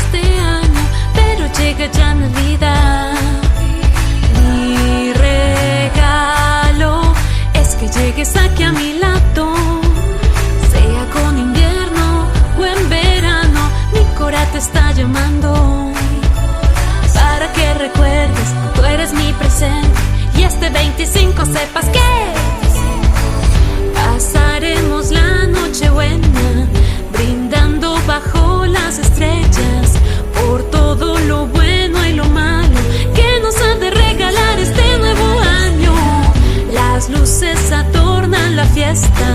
este año, pero llega ya Navidad. Mi regalo es que llegues aquí a mi lado, sea con invierno o en verano. Mi cora te está llamando para que recuerdes, tú eres mi presente, y este 25 sepas que pasaremos la noche buena, brindando bajo las estrellas por todo lo bueno y lo malo que nos ha de regalar este nuevo año. Las luces adornan la fiesta,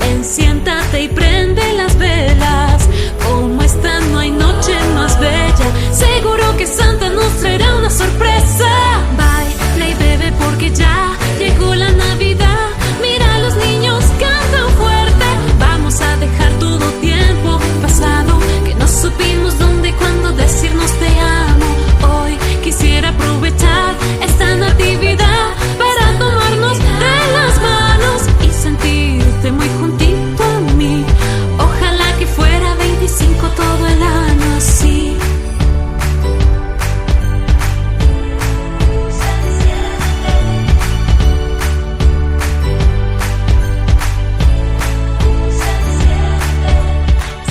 ven, siéntate y prende las velas. Como esta no hay noche más bella, seguro que Santa nos traerá una sorpresa. Baila y bebe porque ya llegó la Navidad. Mira, los niños cantan fuerte. Vamos a dejar todo tiempo pasado que no supimos dónde y cuándo decirnos te amo. Hoy quisiera aprovechar esta natividad para tomarnos de las manos y sentirte muy juntito a mí. Ojalá que fuera 25 todo el año así.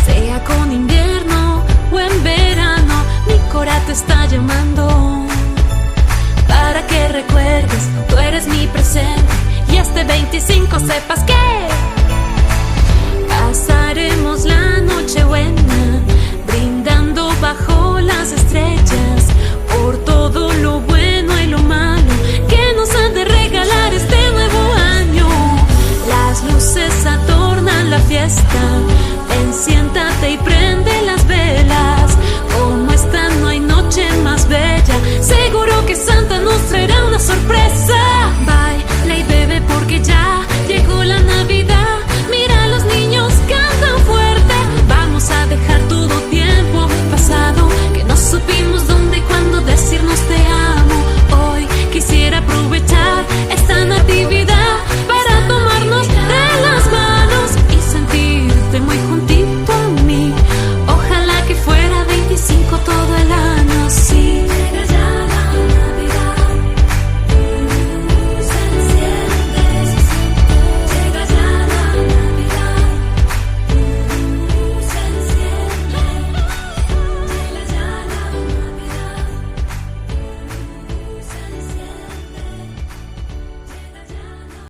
Sea con invierno o en verano, mi cora te está llamando para que recuerdes, tú eres mi presente, y este 25 sepas que pasaremos la noche buena,